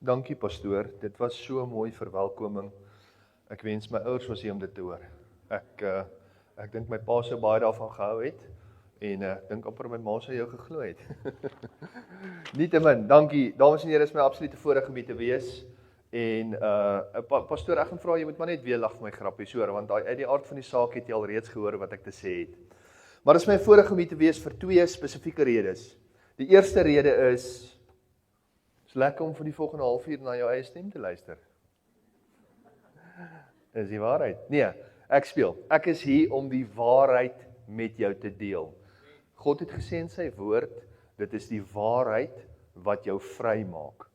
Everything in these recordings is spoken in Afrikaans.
Dankie pastoor, dit was so 'n mooi verwelkoming. Ek wens my ouers was hier om dit te hoor. Ek dink my pa sou baie daarvan gehou het en ek dink amper my ma sou jou geglo het. Nietemin, dankie. Dames en here, is my absolute voorreg om hier te wees. En pastoor, ek gaan vra jy moet maar net weer lag vir my grappies hoor, want uit die aard van die saak het jy al reeds gehoor wat ek te sê het. Maar dit is my voorreg om hier te wees vir twee spesifieke redes. Die eerste rede is lekker om vir die volgende halfuur na jou eie stem te luister. Is die waarheid? Nee, ek speel. Ek is hier om die waarheid met jou te deel. God het gesê in sy woord, dit is die waarheid wat jou vry maak.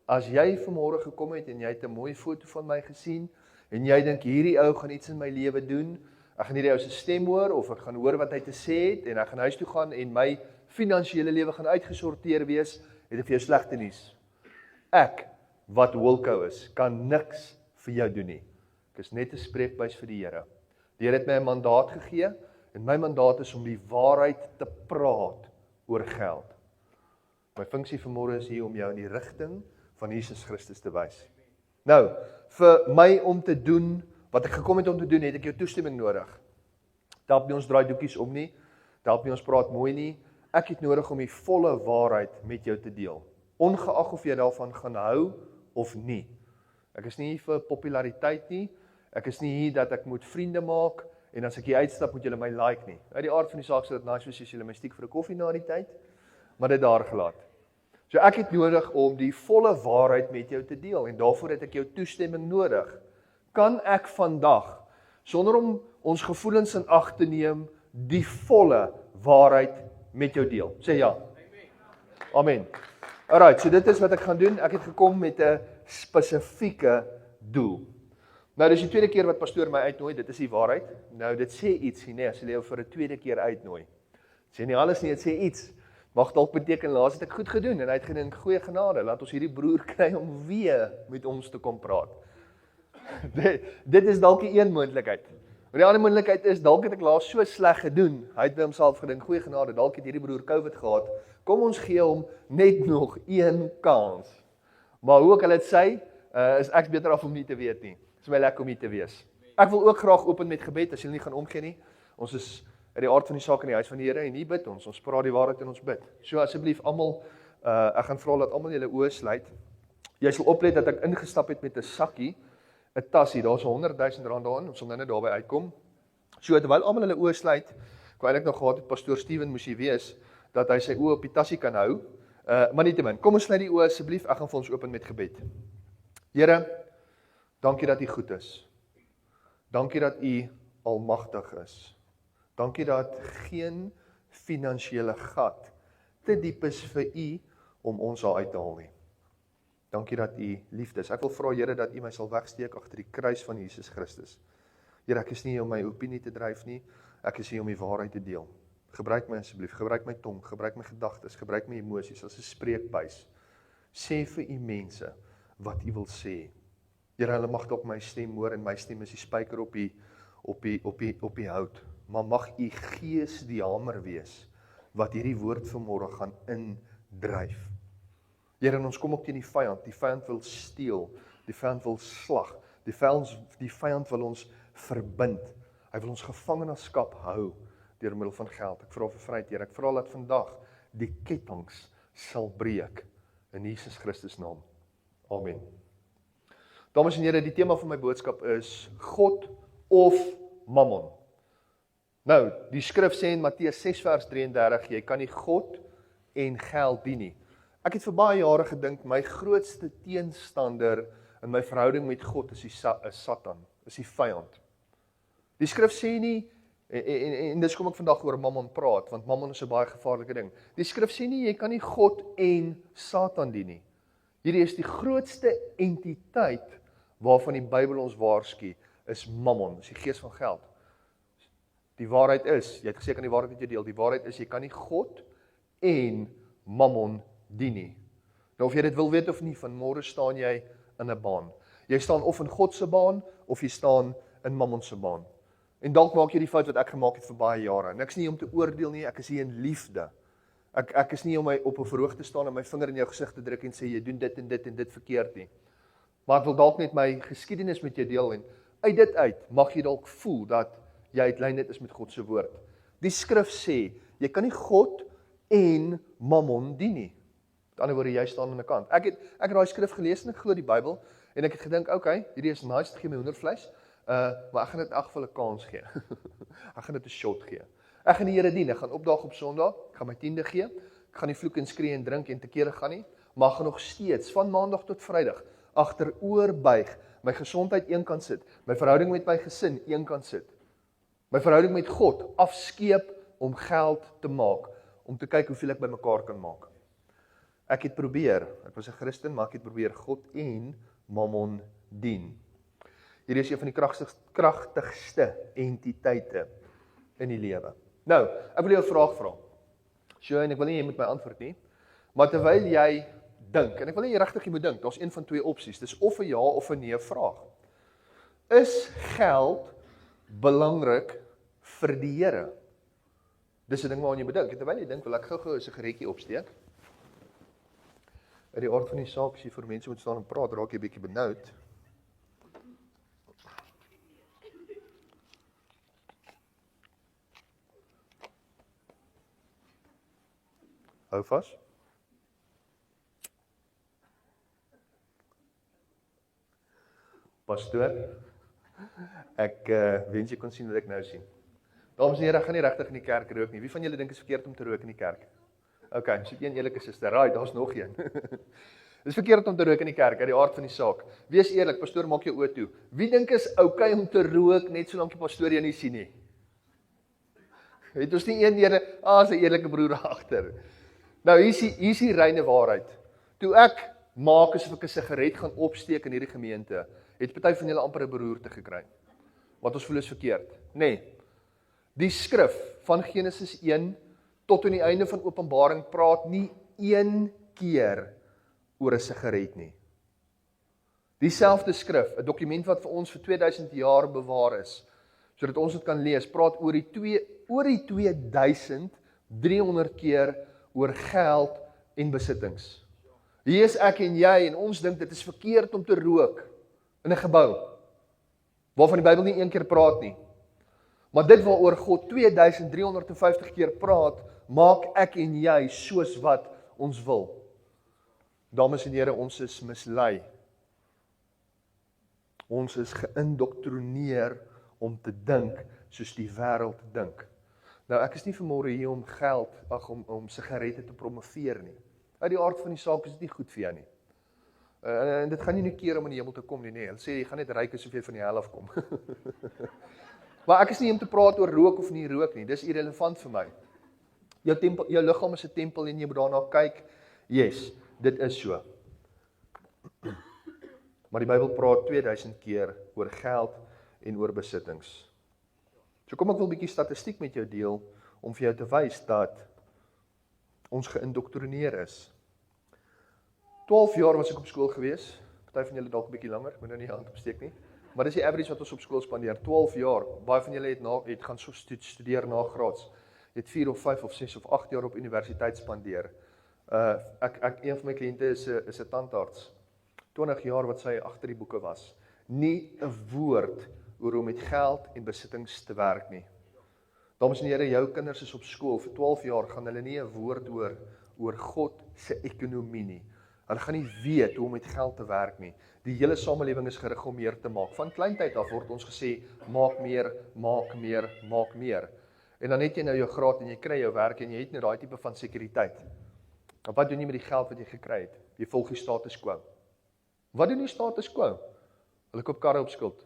As jy vanmôre gekom het en jy het 'n mooi foto van my gesien, en jy dink hierdie ou gaan iets in my lewe doen, ek gaan hierdie ou se stem hoor, of ek gaan hoor wat hy te sê het, en ek gaan huis toe gaan en my finansiële lewe gaan uitgesorteer wees, het ek vir jou slegte nuus. Ek, wat Wilco is, kan niks vir jou doen nie. Ek is net 'n spreekbuis vir die Here. Die Here het my 'n mandaat gegee, en my mandaat is om die waarheid te praat oor geld. My funksie vanmôre is hier om jou in die rigting van Jesus Christus te wys. Nou, vir my om te doen, wat ek gekom het om te doen, het ek jou toestemming nodig. Dit help nie ons draai doekies om nie, dit help nie ons praat mooi nie, ek het nodig om die volle waarheid met jou te deel. Ongeag of jy daarvan gaan hou of nie. Ek is nie hier vir populariteit nie, ek is nie hier dat ek moet vriende maak, en as ek hier uitstap moet julle my like nie. Uit die aard van die saak sal dit nice wees as julle my stiek vir 'n koffie na die tyd, maar dit daar gelaat. So ek het nodig om die volle waarheid met jou te deel, en daarvoor het ek jou toestemming nodig. Kan ek vandag, sonder om ons gevoelens in ag te neem, die volle waarheid met jou deel? Sê ja. Amen. Alright, so dit is wat ek gaan doen. Ek het gekom met 'n spesifieke doel. Nou, dis die tweede keer wat pastoor my uitnooi, dit is die waarheid. Nou, dit sê iets, nee, as jy jou vir 'n tweede keer uitnooi. Dit sê nie alles nie, dit sê iets. Mag dalk beteken, laas het ek goed gedoen, en hy het gedink, goeie genade, laat ons hierdie broer kry om weer met ons te kom praat. Dit is dalk die een moontlikheid. Maar die ander moontlikheid is, dalk het ek laas so sleg gedoen, hy het by homself gedink, goeie genade, dalk het hierdie broer COVID gehad, kom ons gee hom net nog een kans. Maar hoe ek hulle dit sê, is ek beter af om nie te weet nie. Dit is my lekker om nie te wees. Ek wil ook graag open met gebed, as julle nie gaan omgee nie. Ons is uit die aard van die saak in die huis van die Here, en hier bid ons praat die waarheid en ons bid. So asseblief almal, ek gaan vra dat almal julle oë sluit. Jy sal oplet dat ek ingestap het met 'n sakkie, 'n tasie, daar's R100,000 daarin, ons sal nou net daarby uitkom. So terwyl almal hulle oë sluit, ek wou eintlik nog gehad het pastoor Steven moes hier wees, dat hy sy oë op die tassie kan hou. Maar nietemin, kom ons sluit die oë asseblief, ek gaan vir ons open met gebed. Here, dankie dat U goed is. Dankie dat U almagtig is. Dankie dat geen finansiële gat te diep is vir U om ons daar uit te haal nie. Dankie dat U liefde is. Ek wil vra Here dat U my sal wegsteek agter die kruis van Jesus Christus. Here, ek is nie hier om my opinie te dryf nie, ek is hier om die waarheid te deel. Gebruik my asseblief, gebruik my tong, gebruik my gedagtes, gebruik my emosies as 'n spreekbuis. Sê vir U mense wat U wil sê. Here, hulle mag dalk my stem hoor, en my stem is die spyker op die hout. Maar mag U Gees die hamer wees, wat hierdie woord vanmôre gaan indryf. Here, en ons kom ook teen die vyand wil steel, die vyand wil slag, die vyand wil ons verbind, hy wil ons gevangenskap hou, deur middel van geld. Ek vra vir vryheid, Here, ek vra dat vandag die kettinge sal breek, in Jesus Christus naam. Amen. Dames en here, die tema van my boodskap is God of Mammon. Nou, die skrif sê in Matteus 6 vers 33, jy kan nie God en geld dien nie. Ek het vir baie jare gedink, my grootste teenstander in my verhouding met God is Satan, is die vyand. Die skrif sê nie, en dis kom ek vandag oor Mammon praat, want Mammon is 'n baie gevaarlike ding. Die skrif sê nie, jy kan nie God en Satan dien nie. Hierdie is die grootste entiteit waarvan die Bybel ons waarsku, is Mammon, is die gees van geld. Die waarheid is, jy het gesê kan die waarheid met jou deel, die waarheid is, jy kan nie God en Mammon dien nie. Nou of jy dit wil weet of nie, vanmôre staan jy in 'n baan. Jy staan of in God se baan, of jy staan in Mammon se baan. En dalk maak jy die fout wat ek gemaak het vir baie jare. Niks nie om te oordeel nie, ek is hier in liefde. Ek is nie om my op 'n verhoog te staan en my vinger in jou gesig te druk en sê, jy doen dit en dit verkeerd nie. Maar ek wil dalk net my geskiedenis met jou deel en uit dit uit mag jy dalk voel dat jy uitlynend is met God se woord. Die skrif sê, jy kan nie God en Mammon dien nie. Met ander woorde, jy staan aan 'n kant. Ek het daai skrif gelees en ek glo die Bybel en ek het gedink, okay, hierdie is nice, gee my hoendervleis, maar ek gaan dit in elk geval 'n kans gee. Ek gaan dit 'n shot gee. Ek gaan die Here dien, ek gaan opdaag op Sondag, ek gaan my 10de gee, ek gaan nie vloek en skree en drink en te kere gaan nie, maar ek gaan nog steeds van Maandag tot Vrydag agteroor buig, my gesondheid een kant sit, my verhouding met my gesin een kant sit, my verhouding met God afskeep om geld te maak, om te kyk hoeveel ek by mekaar kan maak. Ek het probeer, ek was 'n Christen, maar ek het probeer God en Mammon dien. Hierdie is een van die kragtigste entiteite in die lewe. Nou, ek wil jou 'n vraag vra. En ek wil nie jy moet my antwoord nie, maar terwyl jy dink, en ek wil nie regtig jy moet dink, daar's een van twee opsies, dis of 'n ja of 'n nee vraag. Is geld belangrik vir die Here? Dis 'n ding waaraan jy bedink. En terwyl jy dink, wil ek gou-gou 'n sigaretjie opsteek. Uit die aard van die saak, as jy vir mense moet staan en praat, raak jy 'n bietjie benoud. Hou vas. Pastoor, ek wens jy kon sien wat ek nou sien. Dames en here, ek gaan nie regtig in die kerk rook nie. Wie van julle dink is verkeerd om te rook in die kerk? Okay, so een eerlike suster. Right, daar's nog een. Dis verkeerd om te rook in die kerk, uit die aard van die saak. Wees eerlik, pastoor, maak jou oë toe. Wie dink is okay om te rook net solank die pastoor jou nie sien nie? Het ons nie een is 'n eerlike broer daar agter. Nou, hier is die reine waarheid. Toe ek maak asof ek 'n sigaret gaan opsteek in hierdie gemeente, het party van julle amper 'n beroerte gekry. Wat ons voel is verkeerd. Nee. Die skrif van Genesis 1 tot aan die einde van Openbaring praat nie een keer oor 'n sigaret nie. Dieselfde skrif, 'n dokument wat vir ons vir 2000 jaar bewaar is, sodat ons dit kan lees, praat oor die 2300 keer oor geld en besittings. Hier is ek en jy en ons dink dit is verkeerd om te rook in 'n gebou, waarvan die Bybel nie een keer praat nie. Maar dit waaroor God 2350 keer praat, maak ek en jy soos wat ons wil. Dames en here, ons is mislei. Ons is geïndoktrineer om te dink soos die wêreld dink. Nou, ek is nie vanmôre hier om geld, om sigarette te promoveer nie. Uit die aard van die saak is dit nie goed vir jou nie. En dit gaan nie nou keer om in die hemel te kom nie, nee. Hulle sê jy gaan net ryk asof jy van die hel af kom. Maar ek is nie om te praat oor rook of nie rook nie, dis irrelevant vir my. Jou liggaam is 'n tempel en jy moet daarna kyk. Yes, dit is so. Maar die Bybel praat 2000 keer oor geld en oor besittings. So kom ek wil 'n bietjie statistiek met jou deel, om vir jou te wys dat ons geïndoktrineer is. 12 jaar was ek op skool gewees, party van julle dalk 'n bietjie langer, moet nou nie hand opsteek nie. Maar dis die average wat ons op skool spandeer, 12 jaar. Baie van julle het gaan so studeer na graads. Jy het 4 of 5 of 6 of 8 jaar op universiteit spandeer. Een van my kliënte is 'n tandarts. 20 jaar wat sy agter die boeke was. Nie 'n woord oor hoe met geld en besittings te werk nie. Dames en here, jou kinders is op skool vir 12 jaar, gaan hulle nie 'n woord oor God se ekonomie nie. Hulle gaan nie weet hoe om met geld te werk nie. Die hele samelewing is gerig om meer te maak. Van kleintyd af word ons gesê, maak meer, maak meer, maak meer. En dan het jy nou jou graad en jy kry jou werk en jy het nou daai tipe van sekuriteit. Maar wat doen jy met die geld wat jy gekry het? Jy volg die status quo. Wat doen die status quo? Hulle koop karre op skuld,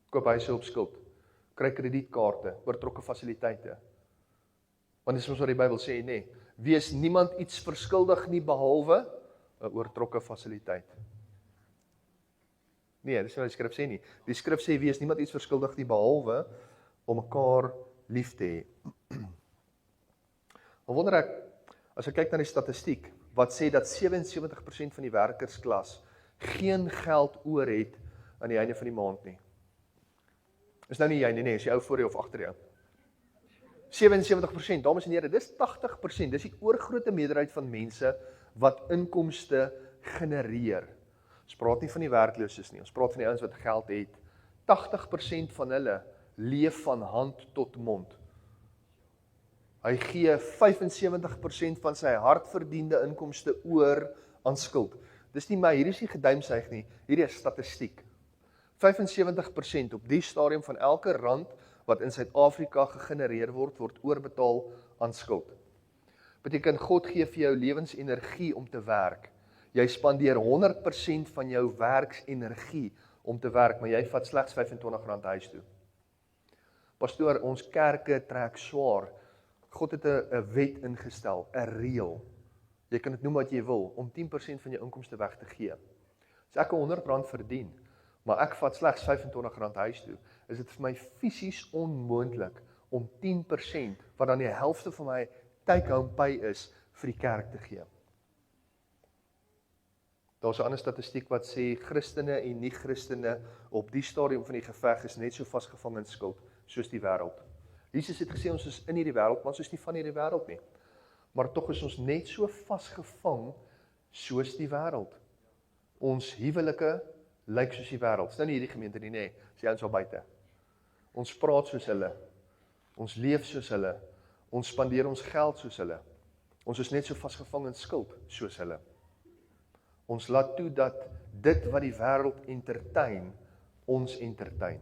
koop huise op skuld, kry kredietkaarte, oortrokke fasiliteite. Want dis mos wat die Bybel sê, nee, wees niemand iets verskuldig nie behalwe 'n oortrokke fasiliteit. Nee, dis wat die skrif sê nie. Die skrif sê wees niemand iets verskuldig nie behalwe om mekaar lief te hê. Maar wonder ek, as ek kyk na die statistiek, wat sê dat 77% van die werkersklas geen geld oor het aan die einde van die maand nie. Is nou nie jy nie, is jy ou voor jou of agter jou. 77%, dames en here, dis 80%, dis die oorgrote meerderheid van mense wat inkomste genereer. Ons praat nie van die werklooses nie, ons praat van die ouens wat geld het. 80% van hulle leef van hand tot mond. Hy gee 75% van sy hardverdiende inkomste oor aan skuld. Dis nie my, hier is nie geduimsuig nie, hier is statistiek. 75% op die stadium van elke rand wat in Suid-Afrika gegenereer word, word oorbetaal aan skuld. Beteken God gee vir jou lewensenergie om te werk. Jy spandeer 100% van jou werksenergie om te werk, maar jy vat slegs R25 huis toe. Pastoor, ons kerke trek swaar. God het 'n wet ingestel, 'n reël. Jy kan dit noem wat jy wil, om 10% van jou inkomste weg te gee. As ek R100 verdien, maar ek vat slegs R25 huis toe, is dit vir my fisies onmoontlik om 10%, wat dan die helfte van my take-home pay is, vir die kerk te gee. Daar's 'n ander statistiek wat sê, Christene en nie-Christene op die stadium van die geveg is net so vasgevang in skuld, soos die wêreld. Jesus het gesê, ons is in hierdie wêreld, maar ons is nie van hierdie wêreld nie. Maar tog is ons net so vasgevang, soos die wêreld. Ons huwelike lyk soos die wêreld. Dis nou nie hierdie gemeente nie, nee, is die ouens al buite. Ons praat soos hulle, ons leef soos hulle, ons spandeer ons geld soos hulle. Ons is net so vasgevang in skuld, soos hulle. Ons laat toe dat dit wat die wêreld entertain, ons entertain.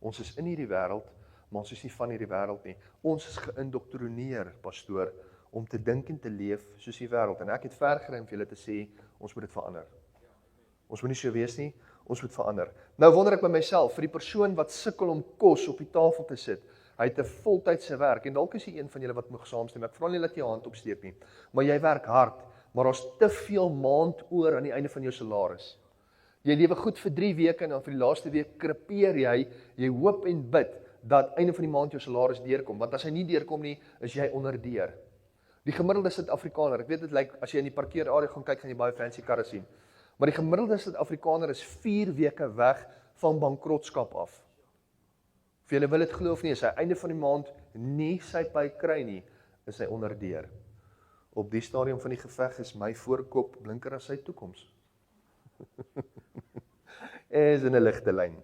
Ons is in hierdie wêreld, maar ons is nie van hierdie wêreld nie. Ons is geïndoktrineer, pastoor, om te dink en te leef soos die wêreld. En ek het vergery om vir julle te sê, ons moet dit verander. Ons moet nie so wees nie, ons moet verander. Nou wonder ek by myself, vir die persoon wat sukkel om kos op die tafel te sit, hy het 'n voltydse werk, en dalk is jy een van julle wat mag saamstem, ek vra nie dat jy jou hand opsteek nie, maar jy werk hard, maar daar's te veel maand oor aan die einde van jou salaris. Jy lewe goed vir 3 weke, en dan vir die laaste week krepeer jy hoop en bid, dat einde van die maand jou salaris deurkom, want as hy nie deurkom nie, is jy onderdeur. Die gemiddelde Suid-Afrikaner, ek weet dit lyk, as jy in die parkeerarea gaan kyk, gaan jy baie fancy karre sien, maar die gemiddelde Suid-Afrikaner is 4 weke weg van bankrotskap af. Of julle wil dit glo of nie, as hy einde van die maand nie sy pay kry nie, is hy onderdeur. Op die stadium van die geveg is my voorkop blinker as sy toekoms. Is in 'n ligte lyn.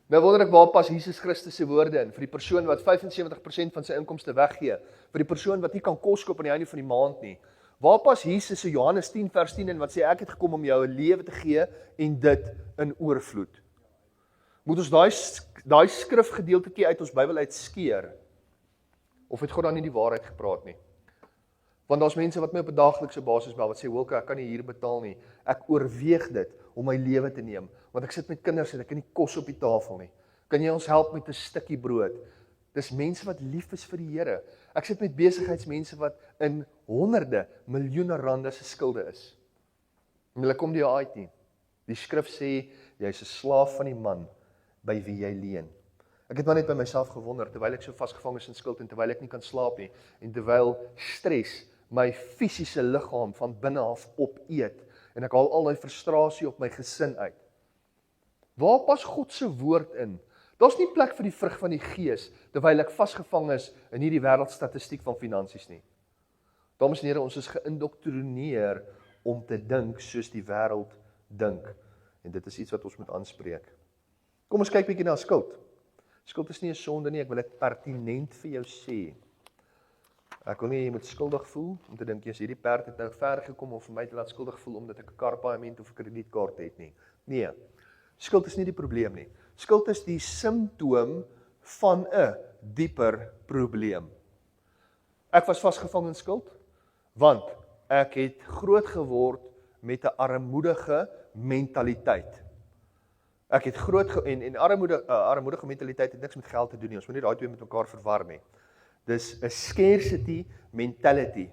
Nou wonder ek, waar pas Jesus Christus se woorde in, vir die persoon wat 75% van sy inkomste weggee, vir die persoon wat nie kan kos koop aan die einde van die maand nie. Waar pas Jesus se Johannes 10 vers 10 in, wat sê, ek het gekom om jou 'n lewe te gee, en dit in oorvloed. Moet ons daai skrifgedeeltetjie uit ons Bybel uitskeer, of het God dan nie die waarheid gepraat nie? Want daar's mense wat my op 'n daaglikse basis bel, wat sê, Wilke, ek kan nie hier betaal nie, ek oorweeg dit, om my lewe te neem, want ek sit met kinders en ek kan nie kos op die tafel nie. Kan jy ons help met 'n stukkie brood? Dis mense wat lief is vir die Here. Ek sit met besigheidsmense wat in honderde, miljoene rande se skulde is. En hulle kom nie uit nie. Die skrif sê, jy is 'n slaaf van die man, by wie jy leen. Ek het maar net by myself gewonder, terwyl ek so vasgevang is in skuld, en terwyl ek nie kan slaap nie, en terwyl stres my fisiese liggaam van binne af opeet, en ek haal al die frustrasie op my gesin uit. Waar pas God se woord in? Daar's nie plek vir die vrug van die gees, terwyl ek vasgevang is in hierdie wêreldstatistiek van finansies nie. Dames en here, ons is geïndoktrineer om te dink soos die wêreld dink. En dit is iets wat ons moet aanspreek. Kom ons kyk bietjie na skuld. Skuld is nie 'n sonde nie, ek wil dit pertinent vir jou sê. Ek wil nie jy moet skuldig voel, om te dink, jy's hierdie perd het nou ver gekom, om vir my te laat skuldig voel, omdat ek 'n karpaaiement of 'n kredietkaart het nie. Nee, skuld is nie die probleem nie. Skuld is die simptoom van 'n dieper probleem. Ek was vasgevang in skuld, want ek het groot geword met 'n armoedige mentaliteit. Ek het en armoedige mentaliteit het niks met geld te doen nie, ons moet nie daai twee met mekaar verwar nie. Dis 'n scarcity mentality.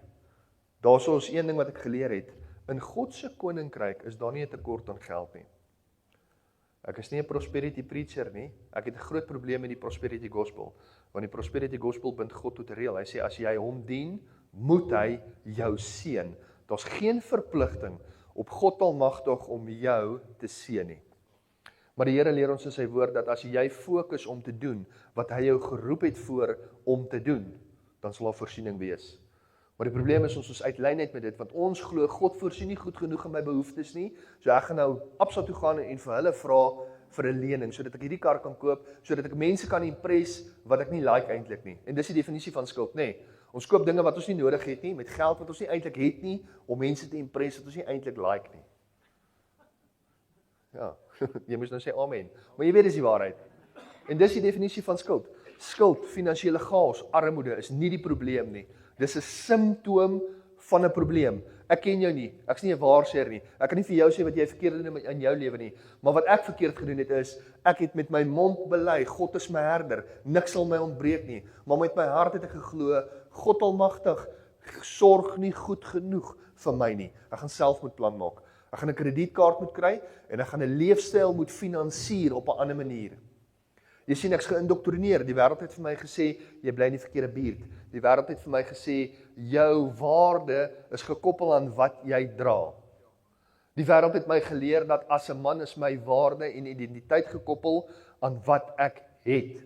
Daar's ons een ding wat ek geleer het, in God se koninkryk is daar nie 'n tekort aan geld nie. Ek is nie 'n prosperity preacher nie, ek het 'n groot probleem met die prosperity gospel, want die prosperity gospel bind God tot 'n reël. Hy sê, as jy hom dien, moet hy jou seën. Daar's geen verpligting op God almagtig om jou te seën nie. Maar die Here leer ons in sy woord dat as jy fokus om te doen wat hy jou geroep het voor om te doen, dan sal daar voorsiening wees. Maar die probleem is ons is uit lynheid met dit, want ons glo God voorsien nie goed genoeg in my behoeftes nie, so ek gaan nou Absa toe gaan en vir hulle vra vir 'n lening, sodat ek hierdie kar kan koop, sodat ek mense kan impress wat ek nie like eintlik nie. En dis die definisie van skuld, nê. Ons koop dinge wat ons nie nodig het nie, met geld wat ons nie eintlik het nie, om mense te impress wat ons nie eintlik like nie. Ja, jy moet nou sê amen. Maar jy weet dis die waarheid. En dis die definisie van skuld. Skuld, finansiële chaos, armoede is nie die probleem nie. Dis 'n simptoom van 'n probleem. Ek ken jou nie, ek's nie 'n waarsêer nie. Ek kan nie vir jou sê wat jy verkeerd doen in jou lewe nie. Maar wat ek verkeerd gedoen het is, ek het met my mond bely, God is my herder, niks sal my ontbreek nie. Maar met my hart het ek geglo, God Almagtig sorg nie goed genoeg vir my nie. Ek gaan self moet plan maak. Ek gaan 'n kredietkaart moet kry en ek gaan 'n leefstyl moet finansier op 'n ander manier. Jy sien, ek's geïndoktrineer. Die wêreld het vir my gesê, jy bly in die verkeerde buurt. Die wêreld het vir my gesê, jou waarde is gekoppel aan wat jy dra. Die wêreld het my geleer dat as 'n man is my waarde en identiteit gekoppel aan wat ek het.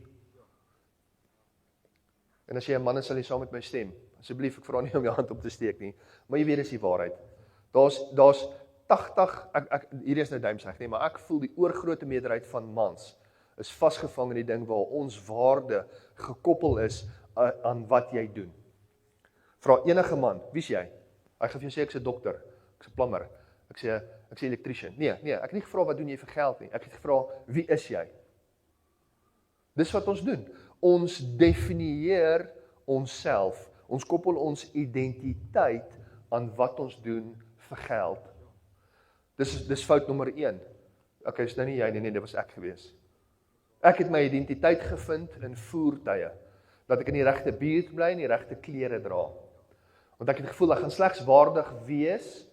En as jy 'n man is, sal jy saam met my stem. Asseblief, ek vra nie om jou hand op te steek nie, maar jy weet dis die waarheid. Daar's 80, hier is nou duimseg nie, maar ek voel die oorgrote meerderheid van mans is vasgevang in die ding waar ons waarde gekoppel is aan wat jy doen. Vra enige man, wie's jy? Hy gaan vir jou sê ek's 'n dokter, ek's 'n plumber, ek's 'n electrician. Nee, ek het nie gevra wat doen jy vir geld nie. Ek het gevra wie is jy? Dis wat ons doen. Ons definieer onsself. Ons koppel ons identiteit aan wat ons doen vir geld. Dis fout nommer 1. Okay, is nou nie jy nie, dit was ek gewees. Ek het my identiteit gevind in voertuie, dat ek in die regte buurt bly en die regte klere dra. Want ek het gevoel, ek gaan slegs waardig wees,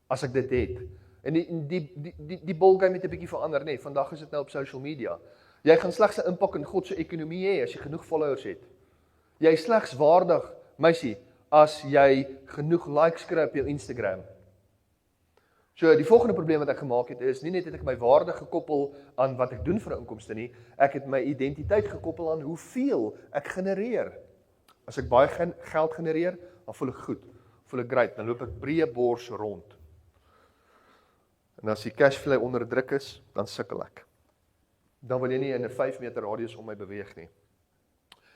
as ek dit het. En die ballgame het 'n bietjie verander, nee, vandag is dit nou op social media. Jy gaan slegs 'n impak in God se ekonomie hê, as jy genoeg followers het. Jy is slegs waardig, meisie, as jy genoeg likes kry op jou Instagram. So, die volgende probleem wat ek gemaak het is, nie net het ek my waarde gekoppel aan wat ek doen vir 'n inkomste nie, ek het my identiteit gekoppel aan hoeveel ek genereer. As ek baie geld genereer, dan voel ek goed, voel ek great, dan loop ek breë bors rond. En as die cashflow onder druk is, dan sukkel ek. Dan wil jy nie in 'n 5 meter radius om my beweeg nie.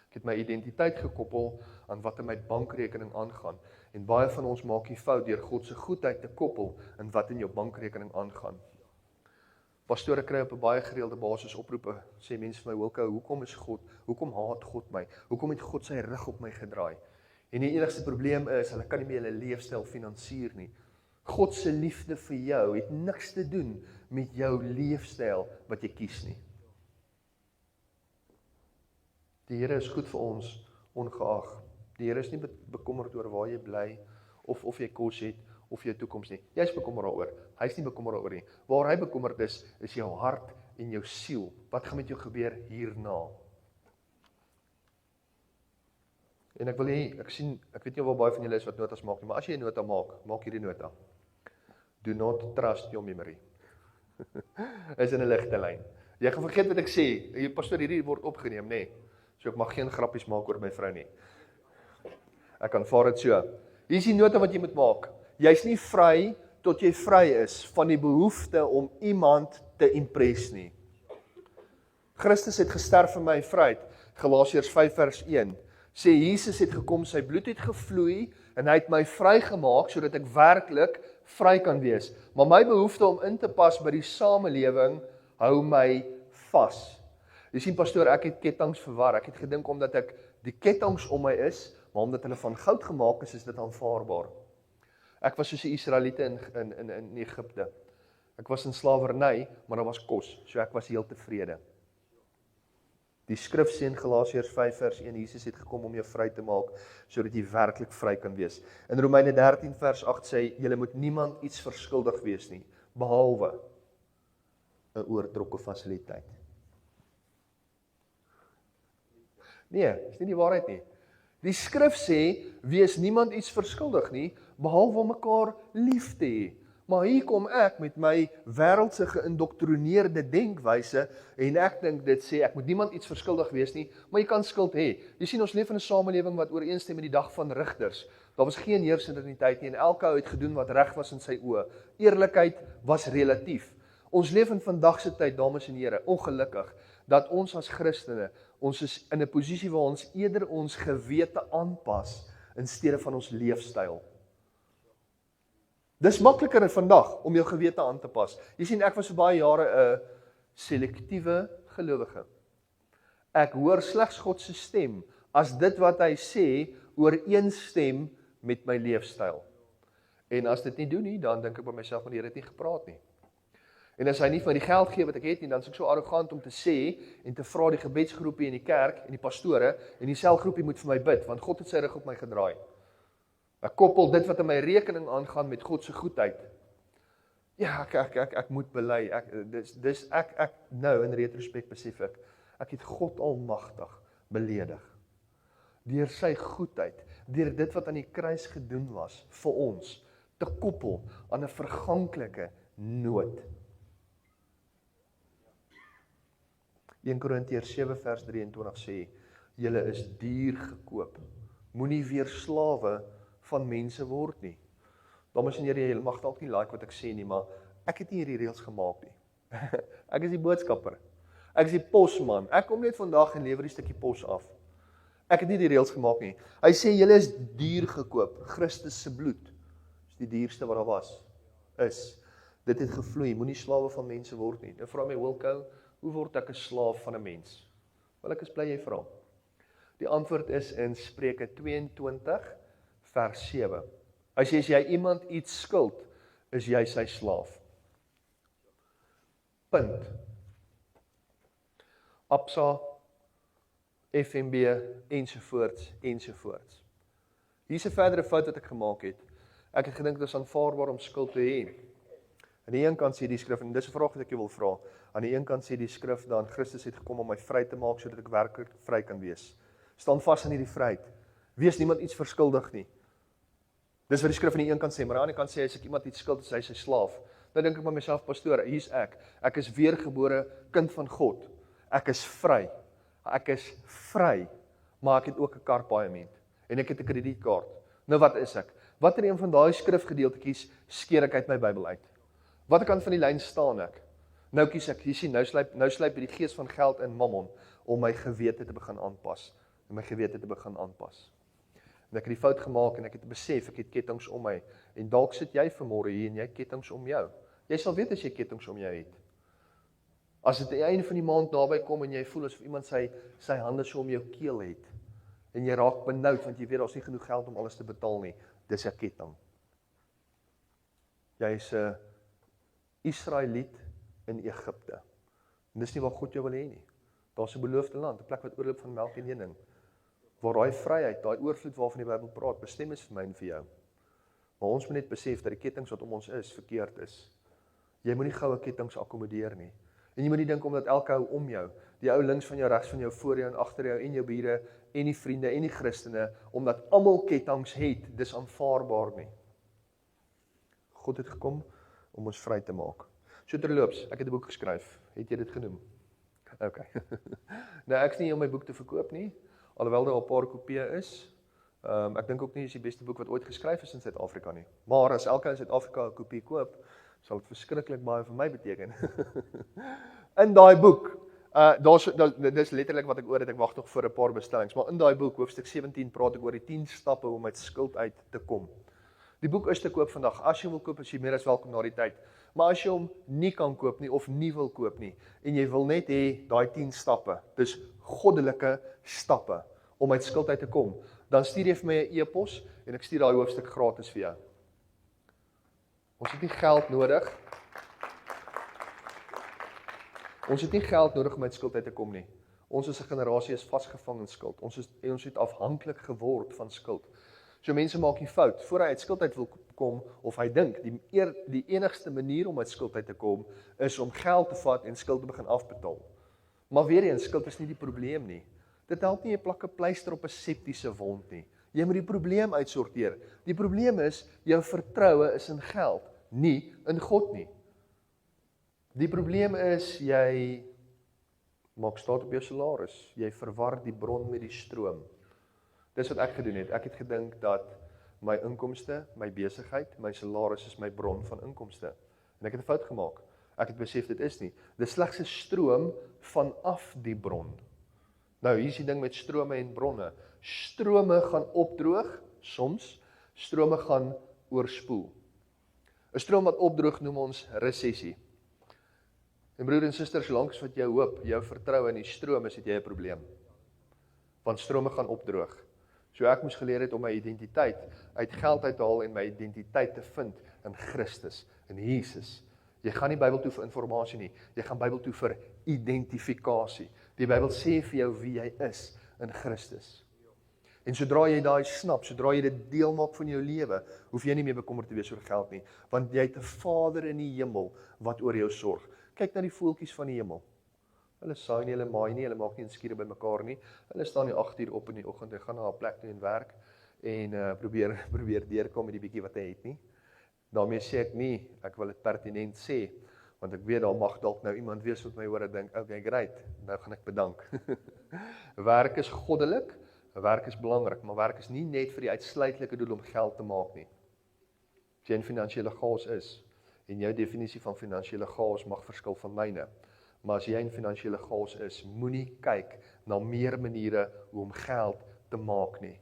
Ek het my identiteit gekoppel aan wat in my bankrekening aangaan. En baie van ons maak die fout deur God se goedheid te koppel in wat in jou bankrekening aangaan. Pastore kry op 'n baie gereelde basis oproepe, sê mense vir my, Wilco, hoekom haat God my? Hoekom het God sy rug op my gedraai? En die enigste probleem is, hulle kan nie meer hulle leefstyl finansier nie. God se liefde vir jou het niks te doen met jou leefstyl wat jy kies nie. Die Here is goed vir ons, ongeag. Die Here is nie bekommerd oor waar jy bly, of jy kos het, of jou toekoms nie. Jy is bekommerd daaroor, hy is nie bekommerd daaroor nie. Waar hy bekommerd is jou hart en jou siel. Wat gaan met jou gebeur hierna? En ek weet nie of baie van julle is wat notas maak nie, maar as jy 'n nota maak hierdie nota. Do not trust your memory. Is in 'n ligte lyn. Jy gaan vergeet wat ek sê. Pastoor, hierdie word opgeneem, nê? So ek mag geen grappies maak oor my vrou nie. Ek aanvaar dit so. Hier is die nota wat jy moet maak. Jy's nie vry tot jy vry is van die behoefte om iemand te impress nie. Christus het gesterf vir my vryheid. Galasiërs 5 vers 1. Sê Jesus het gekom, sy bloed het gevloei en hy het my vrygemaak sodat ek werklik vry kan wees. Maar my behoefte om in te pas by die samelewing hou my vas. Jy sien pastoor, ek het ketTINGS verwar. Ek het gedink omdat ek die ketTINGS om my is, maar omdat hulle van goud gemaak is dit aanvaarbaar. Ek was soos die Israeliete in Egipte. Ek was in slawerny, maar daar was kos, so ek was heel tevrede. Die skrif sê in Galasiërs 5 vers 1, Jesus het gekom om jou vry te maak, sodat jy werklik vry kan wees. In Romeine 13 vers 8 sê, julle moet niemand iets verskuldig wees nie, behalwe 'n oortrokke fasiliteit. Nee, is nie die waarheid nie. Die skrif sê, wees niemand iets verskuldig nie, behalwe om mekaar lief te hê. Maar hier kom ek met my wêreldse geïndoktrineerde denkwyse en ek dink dit sê ek moet niemand iets verskuldig wees nie, maar jy kan skuld hê. Jy sien ons leef in 'n samelewing wat ooreenstem met die dag van rigters. Daar was geen heersinterniteit nie en elke ou het gedoen wat reg was in sy oë. Eerlikheid was relatief. Ons leef in vandag se tyd, dames en here, ongelukkig dat ons as Christene, ons is in 'n posisie waar ons eerder ons gewete aanpas in steede van ons leefstyl. Dis makliker in vandag om jou gewete aan te pas. Jy sien, ek was vir baie jare 'n selektiewe gelowige. Ek hoor slegs God se stem as dit wat hy sê ooreenstem met my leefstyl. En as dit nie doen nie, dan dink ek by myself, maar die Here het nie gepraat nie. En as hy nie vir my die geld gee wat ek het nie, dan is ek so arrogant om te sê en te vra die gebedsgroepie in die kerk en die pastore en die selgroepie moet vir my bid, want God het sy rug op my gedraai. Ek koppel dit wat in my rekening aangaan met God se goedheid. Ja, ek moet bely. Ek nou in retrospek besef ek het God almagtig beledig. Deur sy goedheid, deur dit wat aan die kruis gedoen was vir ons, te koppel aan 'n verganklike nood. 1 Korintiërs 7 vers 23 sê, julle is duur gekoop. Moenie weer slawe van mense word nie. Dames en here, jy mag dalk nie like wat ek sê nie, maar ek het nie hierdie reëls gemaak nie. Ek is die boodskapper. Ek is die posman. Ek kom net vandag en lewer die stukkie pos af. Ek het nie die reëls gemaak nie. Hy sê, julle is duur gekoop. Christus se bloed is die duurste wat daar was. Dit het gevloei. Moenie slawe van mense word nie. Nou vra my Wilco, hoe word ek 'n slaaf van 'n mens? Wel, ek is bly jy vra. Die antwoord is in Spreuke 22 vers 7. Hy sê, as jy iemand iets skuld, is jy sy slaaf. Punt. Absa, FNB, ensovoorts. Hier is 'n verdere fout wat ek gemaak het. Ek het gedink dit is aanvaarbaar om skuld te hê. Aan die een kant sê die skrif, en dis 'n vraag wat ek jou wil vra, aan die een kant sê die skrif dan, Christus het gekom om my vry te maak, sodat ek werklik vry kan wees. Staan vas in hierdie vryheid. Wees niemand iets verskuldig nie. Dis wat die skrif aan die een kant sê, maar aan die ander kant sê, as ek iemand iets skuld, is hy sy slaaf. Dan dink ek by myself, pastoor, hier's ek. Ek is weergebore kind van God. Ek is vry. Ek is vry, maar ek het ook 'n karpaaiement. En ek het 'n kredietkaart. Nou wat is ek? Watter een van daai skrifgedeeltjies skeer ek uit my Bybel uit? Watter kant van die lyn staan ek? Nou kies ek, jy sien, nou slyp die gees van geld in mammon om my gewete te begin aanpas. En ek het die fout gemaak en ek het besef, ek het kettinge om my. En dalk sit jy vanmôre hier en jy het kettinge om jou. Jy sal weet as jy kettinge om jou het. As dit aan die einde van die maand naby kom en jy voel asof iemand sy hande so om jou keel het, en jy raak benoud, want jy weet, daar's nie genoeg geld om alles te betaal nie, dis 'n ketting. Jy is 'n Israeliet in Egipte. En dis nie waar God jou wil hê nie. Daar's 'n beloofde land, 'n plek wat oorloop van melk en honing, waar daai vryheid, daai oorvloed waarvan die Bybel praat, bestem is vir my en vir jou. Maar ons moet net besef dat die kettinge wat om ons is, verkeerd is. Jy moenie goue kettinge akkommodeer nie. En jy moet nie dink omdat elke ou om jou, die ou links van jou, regs van jou, voor jou en agter jou, en jou bure, en die vriende, en die Christene, omdat almal kettinge het, dis aanvaarbaar nie. God het gekom om ons vry te maak. So terloops, ek het 'n boek geskryf. Het jy dit genoem? Okay. Nou, ek is nie om my boek te verkoop nie, alhoewel daar 'n paar kopieë is. Ek dink ook nie is die beste boek wat ooit geskryf is in Suid-Afrika nie. Maar as elke in Suid-Afrika 'n kopie koop, sal dit verskriklik baie vir my beteken. In daai boek, dis letterlik wat ek oor het, ek wag nog vir 'n paar bestellings, maar in daai boek, hoofstuk 17, praat ek oor die 10 stappe om uit skuld uit te kom. Die boek is te koop vandag. As jy wil koop, is jy meer as welkom na die tyd. Maar as jy hom nie kan koop nie, of nie wil koop nie, en jy wil net hê daai 10 stappe, dis goddelike stappe, om uit skuld uit te kom, dan stuur jy vir my 'n e-pos, en ek stuur daai hoofstuk gratis vir jou. Ons het nie geld nodig. Ons het nie geld nodig om uit skuld uit te kom nie. Ons as 'n generasie is vasgevang in skuld. Ons het afhanklik geword van skuld. So mense maak die fout, voor hy uit skuld uit wil kom, of hy dink, die enigste manier om uit skuld uit te kom, is om geld te vat en skuld te begin afbetaal. Maar weer eens, skuld is nie die probleem nie. Dit help nie, jy plak 'n pleister op 'n septiese wond nie. Jy moet die probleem uitsorteer. Die probleem is, jou vertroue is in geld, nie in God nie. Die probleem is, jy maak staat op jou salaris, jy verwar die bron met die stroom. Dis wat ek gedoen het. Ek het gedink dat my inkomste, my besigheid, my salaris is my bron van inkomste. En ek het 'n fout gemaak. Ek het besef dit is nie. Dis slegs 'n stroom vanaf die bron. Nou, hier is die ding met strome en bronne. Strome gaan opdroog, soms. Strome gaan oorspoel. 'n Stroom wat opdroog noem ons resessie. En broer en susters, solank as wat jou hoop, jou vertroue in die stroom is, het jy 'n probleem. Want strome gaan opdroog. So ek moes geleer het om my identiteit uit geld uithaal en my identiteit te vind in Christus, in Jesus. Jy gaan nie Bybel toe vir informasie nie, jy gaan Bybel toe vir identifikasie. Die Bybel sê vir jou wie jy is in Christus. En sodra jy daai snap, sodra jy dit deel maak van jou lewe, hoef jy nie meer bekommerd te wees oor geld nie, want jy het 'n Vader in die hemel wat oor jou sorg. Kyk na die voeltjies van die hemel. Hulle saai nie, hulle maai nie, hulle maak nie skure by mekaar nie. Hulle staan nie 8 uur op in die oggend en gaan na 'n plek toe en werk en probeer deurkom met die bietjie wat hy het nie. Daarmee sê ek nie, ek wil dit pertinent sê, want ek weet daar mag dalk nou iemand wees wat my hoor en dink, okay, great, nou gaan ek bedank. Werk is goddelik, werk is belangrik, maar werk is nie net vir die uitsluitlike doel om geld te maak nie. As jy in finansiële chaos is, en jou definisie van finansiële chaos mag verskil van myne, maar as jy in finansiële chaos is, moenie kyk na meer maniere hoe om geld te maak nie.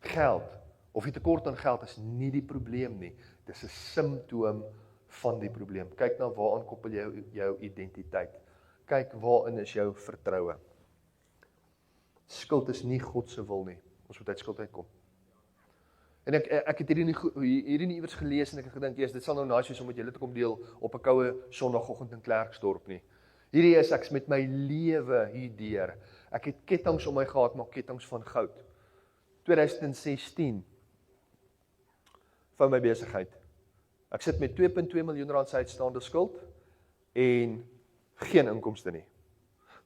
Geld, of jy tekort aan geld is nie die probleem nie, dis 'n simptoom van die probleem. Kyk na waaraan koppel jy jou identiteit. Kyk waarin is jou vertroue. Skuld is nie God se wil nie. Ons moet uit skuld uitkom. En ek het hierdie nie iewers gelees en ek het gedink, dit sal nou nice wees om met julle te kom deel op 'n koue Sondagoggend in Klerksdorp nie. Hierdie is ek met my lewe hierdeur. Ek het kettinge om my gehad, maar kettinge van goud. 2016 van my besigheid. Ek sit met 2.2 miljoen rand se uitstaande skuld en geen inkomste nie.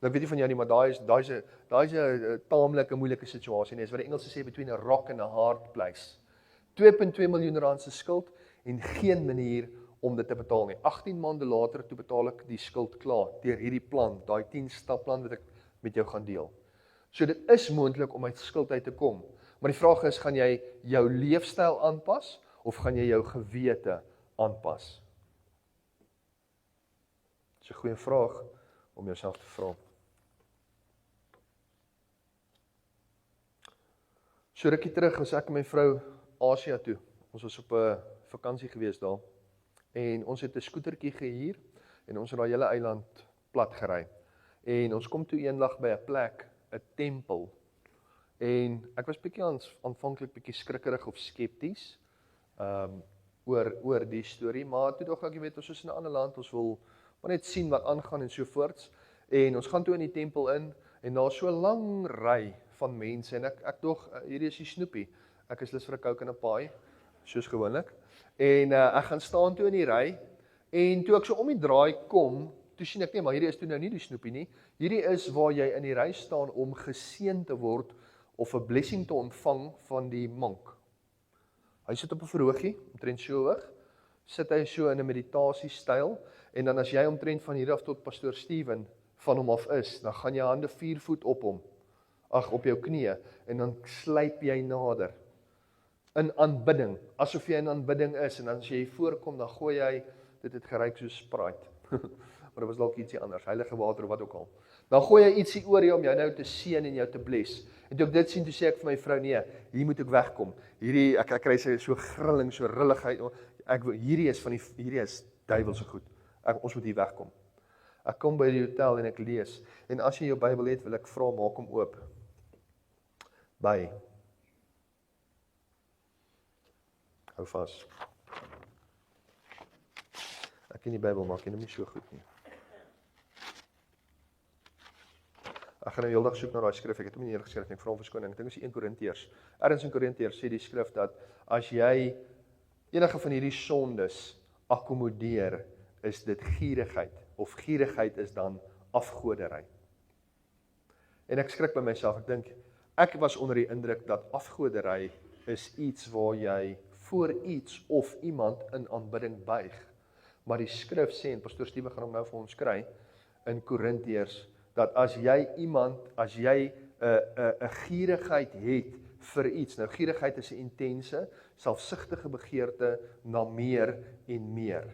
Nou weet jy van jou nie, maar daai is 'n taamlike moeilike situasie nie. Dis wat die Engelse sê between a rock and a hard place. 2.2 miljoen rand se skuld en geen manier om dit te betaal nie. 18 maande later toe betaal ek die skuld klaar deur hierdie plan, daai 10-stapplan wat ek met jou gaan deel. So dit is moontlik om uit skuld uit te kom. Maar die vraag is, gaan jy jou leefstyl aanpas of gaan jy jou gewete aanpas? Dis 'n goeie vraag om jouself te vra. So rukkie terug was ek en my vrou Asia toe. Ons was op 'n vakansie gewees daar. En ons het 'n skootertjie gehuur en ons het daai hele eiland plat gery. En ons kom toe eendag by 'n plek, 'n tempel. En ek was aanvanklik bietjie skrikkerig of skepties oor die storie, maar toe dog ek, jy weet, ons is in 'n ander land, ons wil maar net sien wat aangaan en so voorts. En ons gaan toe in die tempel in en daar is so 'n lang ry van mense en ek dog, hierdie is die snoepie. Ek is lus vir 'n Coke en 'n paai, soos gewoonlik. En ek gaan staan toe in die ry en toe ek so om die draai kom, toe sien ek, nee, maar hierdie is toe nou nie die snoepie nie. Hierdie is waar jy in die ry staan om geseën te word of 'n blessing te ontvang van die monk. Hy sit op 'n verhoogie, omtrent so hoog, sit hy so in 'n meditasie-styl en dan as jy omtrent van hier af tot pastoor Steven van hom af is, dan gaan jou hande 4 voet op hom, op jou knieë en dan sluip jy nader in aanbidding, asof jy in aanbidding is en dan as jy voorkom, dan gooi jy, dit het geryk soos Sprite, maar dit was dalk ietsie anders, heilige water of wat ook al. Dan gooi jy ietsie oor jou om jou nou te seën en jou te bless. En toe ek dit sien, toe sê ek vir my vrou, nee, hier moet ek wegkom. Hierdie, ek kry so grilling, so rilligheid. Hierdie is duiwelse goed. Ons moet hier wegkom. Ek kom by die hotel en ek lees. En as jy jou Bybel het, wil ek vra, maak hom oop. By. Hou vas. Ek ken die Bybel, maar ek ken hom nie so goed nie. Ek gaan nou heeldag soek na daai skrif, ek het hom nie neergeskryf nie, ek vra om verskoning, ek dink dit is 1 Korintiërs. Ergens in Korintiërs sê die skrif dat as jy enige van hierdie sondes akkommodeer, is dit gierigheid, of gierigheid is dan afgodery. En ek skrik by myself, ek dink, ek was onder die indruk dat afgodery is iets waar jy voor iets of iemand in aanbidding buig. Maar die skrif sê, en pastoor Stiewe gaan hom nou vir ons kry, in Korintiërs, dat as jy 'n gierigheid het vir iets, nou gierigheid is 'n intense, selfsugtige begeerte na meer en meer.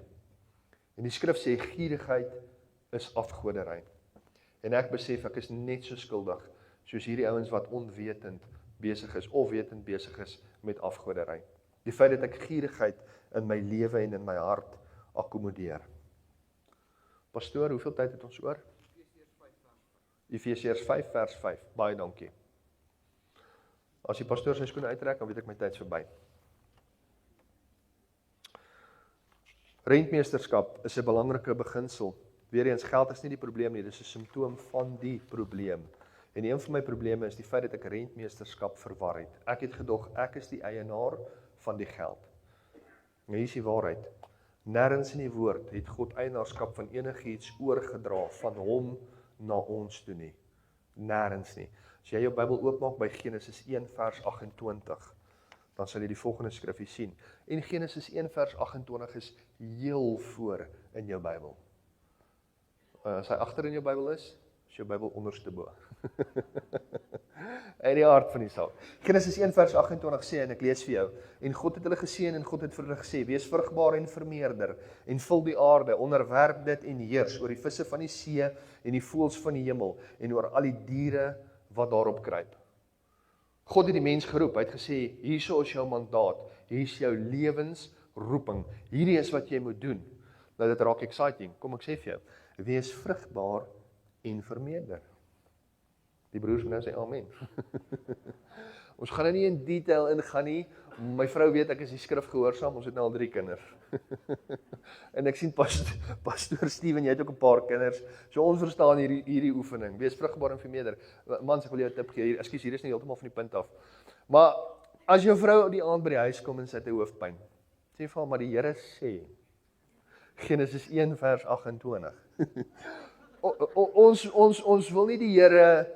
En die skrif sê, gierigheid is afgoderry. En ek besef, ek is net so skuldig, soos hierdie ouens wat onwetend besig is, of wetend besig is met afgoderry. Die feit dat ek gierigheid in my lewe en in my hart akkommodeer. Pastoor, hoeveel tyd het ons oor? Efesiërs 5 vers 5, baie dankie. As die pastoor sy skoene uittrek, dan weet ek my tyd is verby. Rentmeesterskap is 'n belangrike beginsel. Weereens, geld is nie die probleem nie, dis 'n simptoom van die probleem. En een van my probleme is die feit dat ek rentmeesterskap verwar het. Ek het gedog, ek is die eienaar van die geld. Maar hier is die waarheid. Nêrens in die woord het God eienaarskap van enigiets oorgedra van hom na ons toe nie. Nêrens nie. As jy jou Bybel oopmaak by Genesis 1 vers 28, dan sal jy die volgende skrifgie sien. En Genesis 1 vers 28 is heel voor in jou Bybel. As hy agter in jou Bybel is jou Bybel onderste bo. In die aard van die saak. Genesis 1 vers 28 sê, en ek lees vir jou, en God het hulle geseën en God het vir hulle gesê, wees vrugbaar en vermeerder, en vul die aarde, onderwerp dit en heers oor die visse van die see en die voëls van die hemel, en oor al die diere wat daarop kruip. God het die mens geroep, hy het gesê, hierso is jou mandaat, hier is jou lewensroeping, hierdie is wat jy moet doen. Nou dit raak exciting, kom ek sê vir jou, wees vrugbaar en vermeerder. Die broers moet nou sê amen. Ons gaan nou nie in detail ingaan nie. My vrou weet ek is die skrif gehoorsaam, ons het nou al 3 kinders. En ek sien pastoor Steven, jy het ook 'n paar kinders. So ons verstaan hierdie oefening. Wees vrugbaar en vermeerder. Mans, ek wil jou 'n tip gee. Ekskuus, hier is nie heeltemal van die punt af. Maar as jou vrou die aand by die huis kom en sy het 'n hoofpyn, sê vir haar, maar die Here sê, Genesis 1 vers 28. Ons wil nie die Here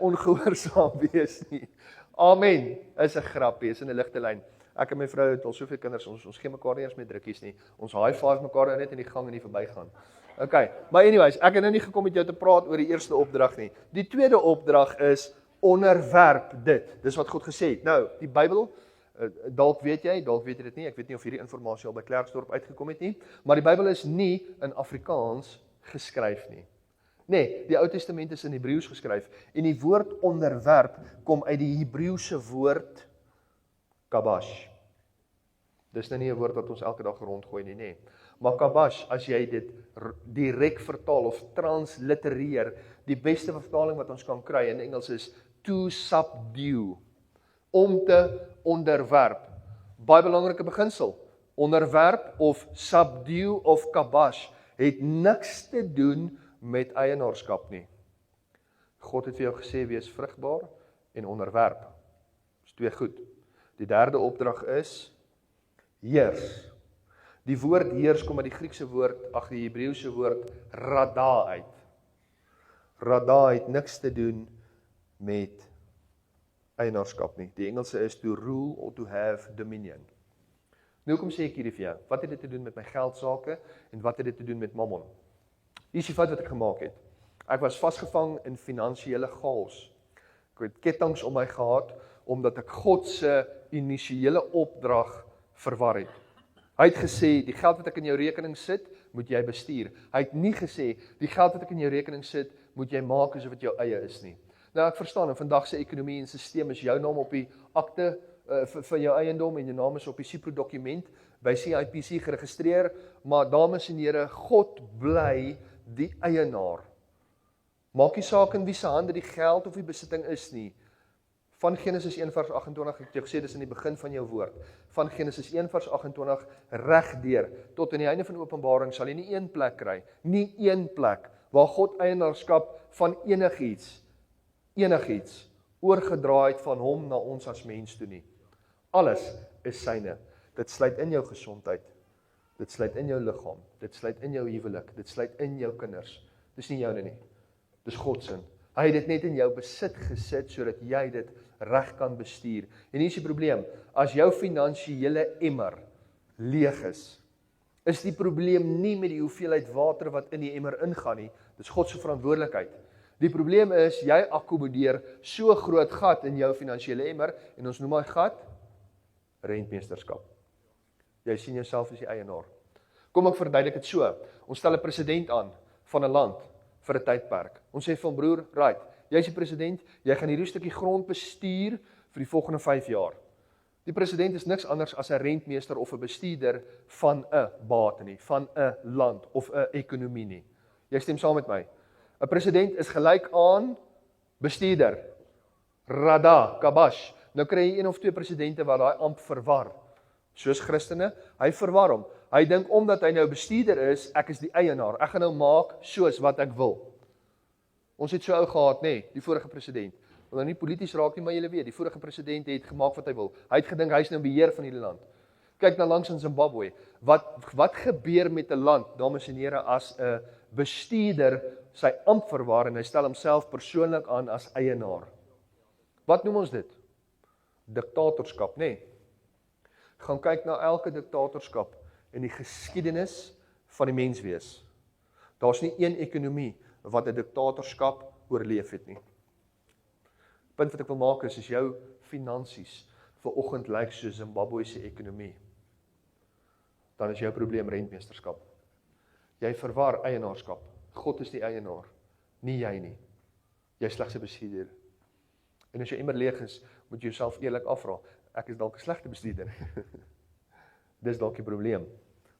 ongehoorsaam wees nie. Amen, is 'n grappie, is in 'n ligte lyn. Ek en my vrou het al soveel kinders, ons gee mekaar nie eens met drukkies nie. Ons high five mekaar net in die gang en nie verbygaan. Okay, maar anyways, ek het nou nie gekom met jou te praat oor die eerste opdrag nie. Die tweede opdrag is onderwerp dit. Dis wat God gesê het. Nou, die Bybel, dalk weet jy dit nie. Ek weet nie of hierdie inligting al by Klerksdorp uitgekom het nie, maar die Bybel is nie in Afrikaans geskryf nie. Nee, die Ou Testament is in Hebreëus geskryf en die woord onderwerp kom uit die Hebreëse woord kabash. Dis nou nie 'n woord wat ons elke dag rondgooi nie, nee. Maar kabash, as jy dit direk vertaal of translitereer, die beste vertaling wat ons kan kry in Engels is to subdue, om te onderwerp. Baie belangrike beginsel. Onderwerp of subdue of kabash het niks te doen met eienaarskap nie. God het vir jou gesê, wees vrugbaar en onderwerp. Dis 2 goed. Die derde opdrag is, heers. Die woord heers kom uit die Griekse woord, die Hebreëse woord, rada uit. Rada het niks te doen met eienaarskap nie. Die Engelse is to rule or to have dominion. Nou kom sê ek hierdie vir jou, wat het dit te doen met my geldsake en wat het dit te doen met mammon? Hier is die fout wat ek gemaak het. Ek was vasgevang in finansiële chaos. Ek het ketTINGs om my gehad, omdat ek God se initiële opdrag verwar het. Hy het gesê, die geld wat ek in jou rekening sit, moet jy bestuur. Hy het nie gesê, die geld wat ek in jou rekening sit, moet jy maak asof dit jou eie is nie. Nou ek verstaan, in vandag se ekonomie en stelsel is jou naam op die akte van jou eiendom en jou naam is op die SIPRO dokument by CIPC geregistreer, maar dames en here, God bly die eienaar. Maak nie saak in wie se hande die geld of die besitting is nie. Van Genesis 1 vers 28, ek het jou gesê, dis in die begin van jou woord. Van Genesis 1 vers 28, regdeur, tot in die einde van Openbaring, sal jy nie een plek kry, nie een plek, waar God eienaarskap van enigiets, oorgedra het van hom na ons as mens toe nie. Alles is syne. Dit sluit in jou gesondheid, dit sluit in jou liggaam, dit sluit in jou huwelik, dit sluit in jou kinders. Dis nie joune nie. Dis God se. Hy het dit net in jou besit gesit, sodat jy dit reg kan bestuur. En hier is die probleem, as jou finansiële emmer leeg is die probleem nie met die hoeveelheid water wat in die emmer ingaan nie, dis God se verantwoordelikheid. Die probleem is, jy akkommodeer so groot gat in jou finansiële emmer, en ons noem my gat, rentmeesterskap. Jy sien jouself as die eienaar. Kom ek verduidelik dit so, ons stel 'n president aan, van 'n land, vir 'n tydperk. Ons sê van broer, right, jy is die president, jy gaan hierdie stukkie grond bestuur, vir die volgende 5 jaar. Die president is niks anders as 'n rentmeester of 'n bestuurder van 'n bate nie, van 'n land of 'n ekonomie nie. Jy stem saam met my. 'n President is gelyk aan bestuurder. Rada, kabash. Nou kry jy 1 of 2 presidente wat daai amp verwar. Soos Christene, hy verwar hom. Hy dink omdat hy nou bestuurder is, ek is die eienaar. Ek gaan nou maak soos wat ek wil. Ons het so ou gehad, nê, die vorige president. Wil nou nie polities raak nie, maar julle weet, die vorige president het gemaak wat hy wil. Hy het gedink hy is nou beheer van hierdie land. Kyk na langs in Zimbabwe. Wat gebeur met 'n land, dames en here, as 'n bestuurder sy amp verwaar en hy stel homself persoonlik aan as eienaar? Wat noem ons dit? Diktatorskap, nê? Gaan kyk na elke diktatorskap in die geskiedenis van die menswees. Daar's nie een ekonomie wat 'n diktatorskap oorleef het nie. Punt wat ek wil maak is jou finansies vanoggend lyk soos Zimbabwe se ekonomie. Dan is jou probleem rentmeesterskap. Jy verwar eienaarskap. God is die eienaar, nie jy nie. Jy is slegs 'n bestuurder. En as jy immer leeg is, moet jy jouself eerlik afvra, ek is dalk 'n slegte bestuurder. Dis dalk die probleem.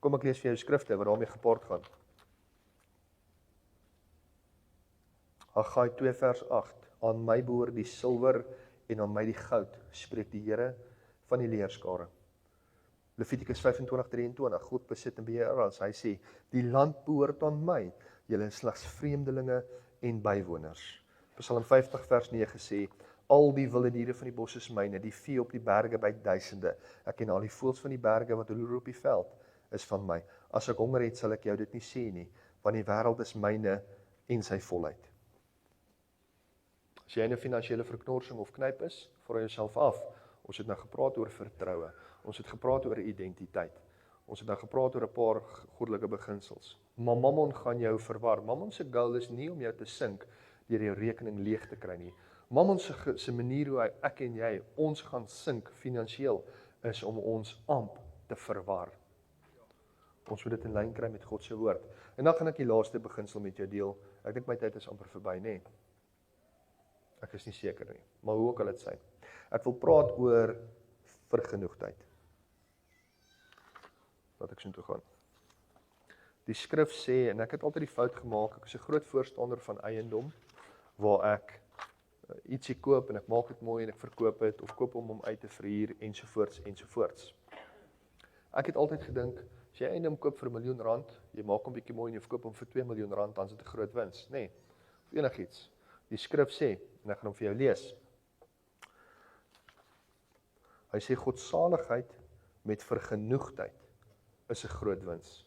Kom ek lees vir jou skrifte wat daarmee gepaard gaan. Haggai 2 vers 8. Aan my behoort die silwer en aan my die goud, spreek die Here van die leerskare. Levitikus 25:23, God besit en beheer alles. Hy sê, die land behoort aan my, julle is slegs vreemdelinge en bywoners. Psalm 50 vers 9 sê, al die wilde diere van die bos is myne, die vee op die berge by duisende. Ek ken al die voëls van die berge wat loer op die veld, is van my. As ek honger het, sal ek jou dit nie sê nie, want die wêreld is myne en sy volheid. As jy in 'n finansiële verknorsing of knyp is, vra jouself af. Ons het nou gepraat oor vertroue. Ons het gepraat oor identiteit. Ons het nou gepraat oor 'n paar goddelike beginsels. Maar Mammon gaan jou verwar. Mammon se goal is nie om jou te sink deur jou rekening leeg te kry nie. Mammon se manier hoe ek en jy ons gaan sink finansiëel is om ons amp te verwar. Ons moet dit in lyn kry met God se woord. En dan gaan ek die laaste beginsel met jou deel. Ek dink my tyd is amper verby, nê? Ek is nie seker nie, maar hoe ook al dit sy. Ek wil praat oor vergenoegdheid. Laat ek so toe gaan. Die skrif sê, en ek het altyd die fout gemaak, ek is 'n groot voorstander van eiendom, waar ek ietsie koop en ek maak dit mooi en ek verkoop dit, of koop om uit te verhuur, ensovoorts, ensovoorts. Ek het altyd gedink, as jy eiendom koop vir R1 miljoen, jy maak hom bietjie mooi en jy verkoop hom vir R2 miljoen, dan is dit 'n groot wins, nê? Of enigiets. Die skrif sê, en ek gaan hom vir jou lees. Hy sê, godsaligheid met vergenoegdheid is 'n groot wins.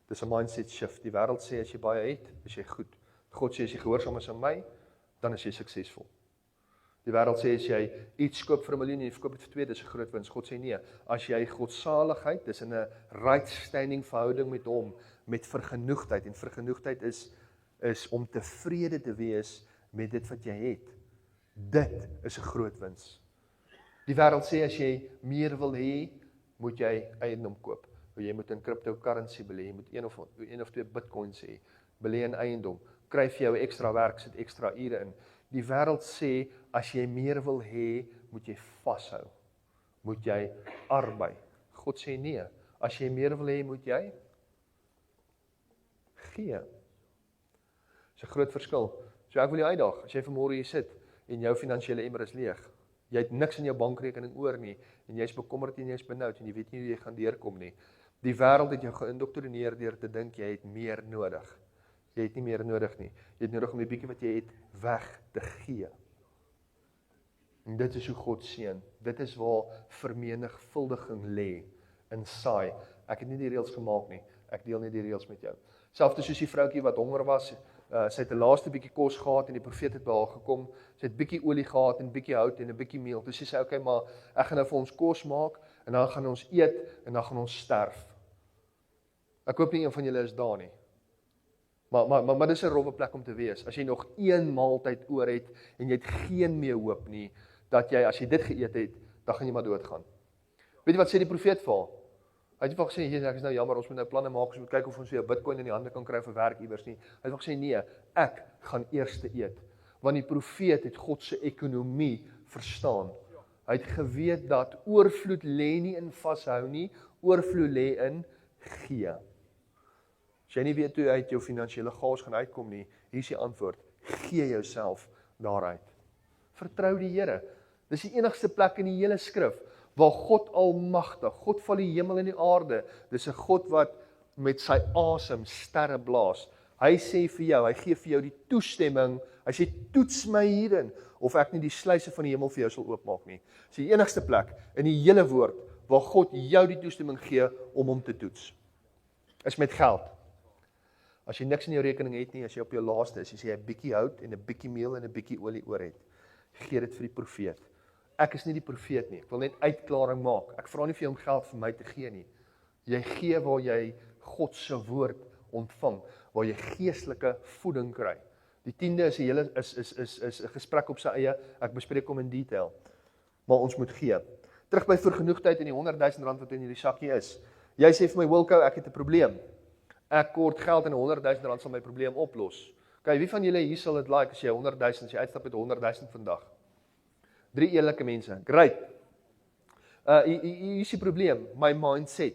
Dis 'n mindset shift. Die wêreld sê, as jy baie het, is jy goed. God sê, as jy gehoorsaam is aan my, dan is jy suksesvol. Die wêreld sê, as jy iets koop vir R1 miljoen en jy verkoop dit vir 2, dis 'n groot wins. God sê, nee, as jy godsaligheid, dis in 'n right standing verhouding met hom, met vergenoegdheid, en vergenoegdheid is om tevrede te wees met dit wat jy het. Dit is 'n groot wins. Die wêreld sê, as jy meer wil hê, moet jy eiendom koop. Jy moet in cryptocurrency belê, jy moet een of twee bitcoins hê, belê in eiendom, kry vir jou ekstra werk, sit ekstra ure in. Die wêreld sê, as jy meer wil hê, moet jy vashou, moet jy arbei. God sê nee, as jy meer wil hê, moet jy gee. Dis 'n groot verskil. So ek wil jou uitdaag, as jy vanmôre hier sit, en jou finansiële emmer is leeg, jy het niks in jou bankrekening oor nie, en jy is bekommerd en jy is benoud, en jy weet nie hoe jy gaan deurkom nie. Die wêreld het jou geïndoktrineer deur te dink jy het meer nodig. Jy het nie meer nodig nie. Jy het nodig om die bietjie wat jy het weg te gee. En dit is hoe God seën. Dit is waar vermenigvuldiging lê in saai. Ek het nie die reëls gemaak nie. Ek deel nie die reëls met jou. Selfs soos die vroutjie wat honger was, sy het 'n laaste bietjie kos gehad en die profeet het by haar gekom. Sy het bietjie olie gehad en bietjie hout en 'n bietjie meel. Toe sê sy, okay, maar ek gaan nou vir ons kos maak en dan gaan ons eet en dan gaan ons sterf. Ek hoop nie een van julle is daar nie. Maar dis 'n rowwe plek om te wees. As jy nog een maaltyd oor het en jy het geen meer hoop nie, dat jy, as jy dit geëet het, dan gaan jy maar doodgaan. Weet jy wat sê die profeet vir haar? Hy het nie van gesê, ek is nou jammer, ons moet nou planne maak, ons moet kyk of ons weer Bitcoin in die hande kan kry vir werk iewers nie. Hy het van gesê, nee, ek gaan eers eet. Want die profeet het God se ekonomie verstaan. Hy het geweet dat oorvloed lê nie in vashou nie, oorvloed lê in gee. As jy nie weet hoe jy uit jou finansiële gaas gaan uitkom nie, hier is die antwoord. Gee jouself daaruit. Vertrou die Here. Dis die enigste plek in die hele skrif waar God almagtig, God van die hemel en die aarde, dis 'n God wat met sy asem sterre blaas. Hy sê vir jou, hy gee vir jou die toestemming, hy sê toets my hierin, of ek nie die sluise van die hemel vir jou sal oopmaak nie. Dis die enigste plek in die hele woord waar God jou die toestemming gee om hom te toets. Is met geld. As jy niks in jou rekening het nie, as jy op jou laaste is, as jy 'n bietjie hout en 'n bietjie meel en 'n bietjie olie oor het, gee dit vir die profeet. Ek is nie die profeet nie, ek wil net uitklaring maak. Ek vra nie vir jou om geld vir my te gee nie. Jy gee waar jy God se woord ontvang, waar jy geestelike voeding kry. Die 10de is 'n hele is 'n gesprek op sy eie, ek bespreek hom in detail. Maar ons moet gee. Terug by vergenoegdheid en die R100,000 wat in hierdie sakkie is. Jy sê vir my, Wilco, ek het 'n probleem. Ek kort geld en R100,000 sal my probleem oplos. Kyk, wie van julle hier sal dit like as jy 100,000, as jy uitstap met 100,000 vandag? 3 eerlike mense. Great. Hier is die probleem, my mindset.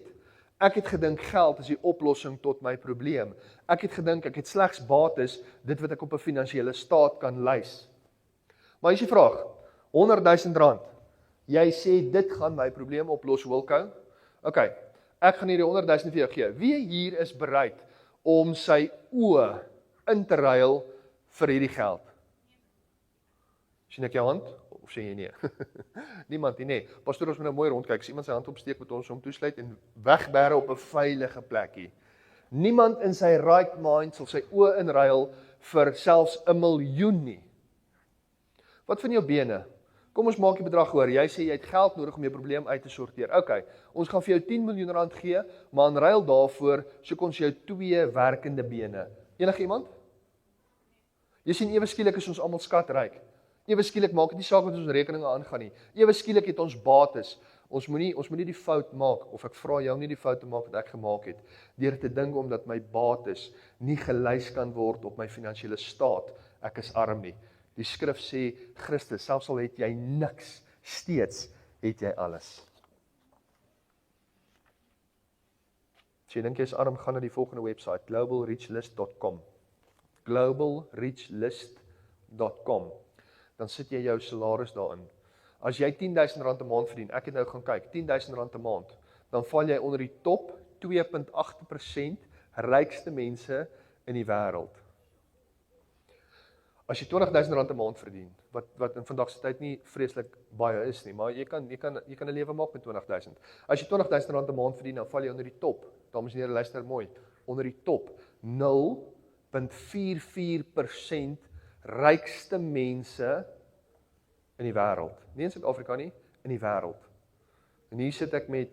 Ek het gedink geld is die oplossing tot my probleem. Ek het gedink ek het slegs bates, dit wat ek op 'n finansiële staat kan lys. Maar hier is die vraag, R100,000. Jy sê dit gaan my probleem oplos, Wilco. Okay, ek gaan hierdie 100,000 vir jou gee. Wie hier is bereid om sy oë in te ruil vir hierdie geld? Sien ek jou hand? Of sê jy nee? Niemand nie, nee. Pastoor, ons moet nou mooi rondkyk. As iemand sy hand opsteek, moet ons hom toesluit en wegbêre op 'n veilige plekkie. Niemand in sy right mind sal sy oë inruil vir selfs 'n miljoen nie. Wat van jou bene? Kom ons maak die bedrag hoor. Jy sê jy het geld nodig om jou probleem uit te sorteer. Okay, ons gaan vir jou R10 miljoen gee, maar in ruil daarvoor soek ons jou 2 werkende bene. Enige iemand? Jy sien, ewe skielik is ons almal skatryk. Ewe skielik maak dit nie saak wat ons rekeninge aangaan nie. Ewe skielik het ons bates. Ons moet nie die fout maak, of ek vra jou nie die fout te maak wat ek gemaak het, deur te dink omdat my bates nie gelys kan word op my finansiële staat. Ek is arm nie. Die skrif sê, Christus, selfs al het jy niks, steeds het jy alles. As jy dink jy is arm, gaan na die volgende website, globalreachlist.com. globalreachlist.com. Dan sit jy jou salaris daarin. As jy R10,000 'n maand verdien, ek het nou gaan kyk, R10,000 'n maand, dan val jy onder die top 2.8% rykste mense in die wêreld. As jy R20,000 'n maand verdien, wat in vandag se tyd nie vreeslik baie is nie, maar jy kan 'n lewe maak met 20,000. As jy R20,000 'n maand verdien, dan val jy onder die top. Dames en here, luister mooi. Onder die top 0.44% rykste mense in die wêreld. Nie in Suid-Afrika nie, in die wêreld. En hier sit ek met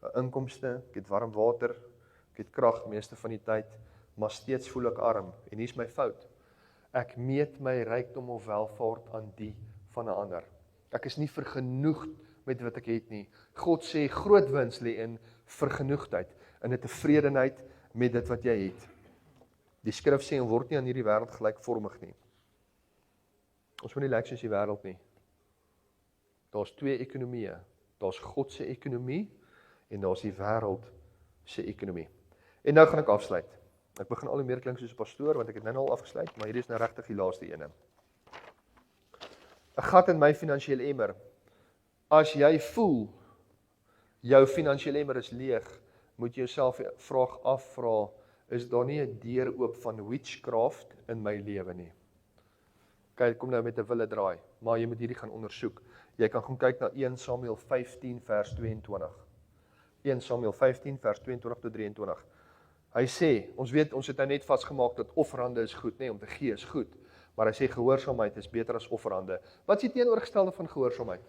'n inkomste, ek het warm water, ek het krag meeste van die tyd, maar steeds voel ek arm. En hier's my fout. Ek meet my rykdom of welvaart aan die van 'n ander. Ek is nie vergenoegd met wat ek het nie. God sê groot wins lê in vergenoegdheid, in 'n tevredenheid met dit wat jy het. Die skrif sê en word nie aan hierdie wêreld gelykvormig nie. Ons moet nie lyk soos die wêreld nie. Daar's 2 ekonomieë. Daar's God se ekonomie en daar's die wêreld se ekonomie. En nou gaan ek afsluit. Ek begin al hoe meer klink soos 'n pastoor, want ek het nou al afgesluit, maar hierdie is nou regtig die laaste ene. 'n Gat in my finansiële emmer. As jy voel, jou finansiële emmer is leeg, moet jy jouself die vraag afvra, is daar nie 'n deur oop van witchcraft in my lewe nie? Kyk, kom nou met 'n wille draai, maar jy moet hierdie gaan ondersoek. Jy kan gaan kyk na 1 Samuel 15 vers 22. 1 Samuel 15 vers 22 tot 23. Hy sê, ons weet, ons het nou net vasgemaak dat offerande is goed, nee, om te gee is goed, maar hy sê gehoorsaamheid is beter as offerande. Wat is die teenoorgestelde van gehoorsaamheid?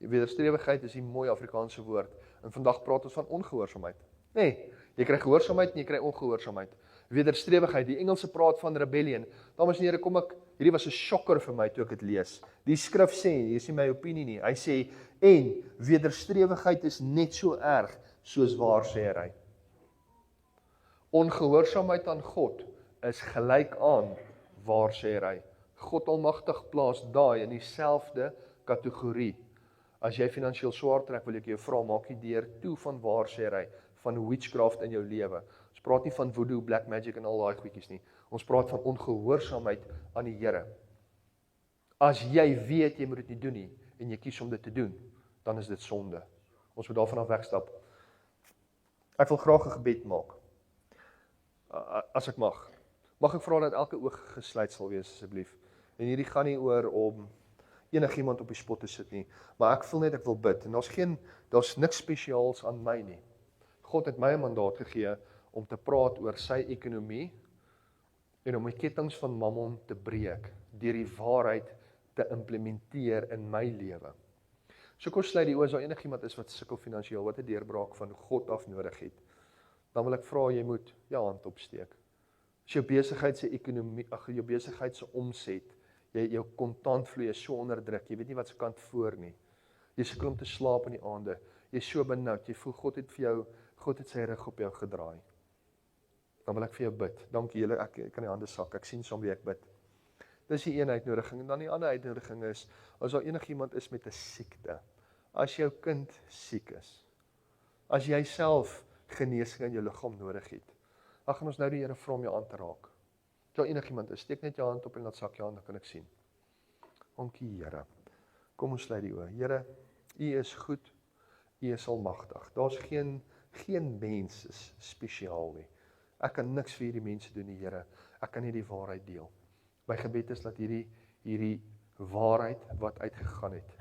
Wederstrewigheid is die mooi Afrikaanse woord, en vandag praat ons van ongehoorsaamheid. Nee, jy kry gehoorsaamheid en jy kry ongehoorsaamheid. Wederstrewigheid, die Engelse praat van rebellion. Dames en here, hierdie was 'n shocker vir my toe ek dit lees. Die skrif sê, hier is nie my opinie nie, hy sê, en wederstrewigheid is net so erg soos waarsêery. Ongehoorsaamheid aan God is gelyk aan waarsêery. God Almagtig plaas daai in dieselfde kategorie. As jy finansiëel swaar trek, wil ek jou vra, maak die deur toe van waarsêery, van witchcraft in jou lewe. Ons praat nie van voodoo, black magic en al daai goedjies nie. Ons praat van ongehoorsaamheid aan die Here. As jy weet jy moet dit nie doen nie en jy kies om dit te doen, dan is dit sonde. Ons moet daarvan af wegstap. Ek wil graag 'n gebed maak. As ek mag. Mag ek vra dat elke oog gesluit sal wees asseblief. En hierdie gaan nie oor om enigiemand op die spot te sit nie, maar ek voel net ek wil bid en daar's niks spesiaals aan my nie. God het my 'n mandaat gegee om te praat oor sy ekonomie en om die kettinge van mammon te breek deur die waarheid te implementeer in my lewe. So kom sluit die oë, as daar enigiemand is wat sukkel finansiëel, wat 'n deurbraak van God af nodig het, dan wil ek vra jy moet jou hand opsteek. As jou besigheid se ekonomie, jou besigheid se omset, jou kontantvloei is so onder druk, jy weet nie wat se kant voor nie. Jy sukkel om te slaap in die aande. Jy is so benoud, jy voel God het sy rug op jou gedraai. Dan wil ek vir jou bid. Dankie julle, ek kan die hande sak. Ek sien soms wie ek bid. Dis die een uitnodiging en dan die ander uitnodiging is as daar enigiemand is met 'n siekte. As jou kind siek is. As jy self genesing in jou liggaam nodig het. Dan gaan ons nou die Here vra om jou aan te raak. As daar enigiemand is, steek net jou hand op en laat sak jou hand, dan kan ek sien. Dankie Here. Kom ons sluit die oë. Here, U is goed. U is almagtig. Daar's geen mens is spesiaal nie. Ek kan niks vir hierdie mense doen nie, Here. Ek kan nie die waarheid deel. My gebed is dat hierdie waarheid wat uitgegaan het,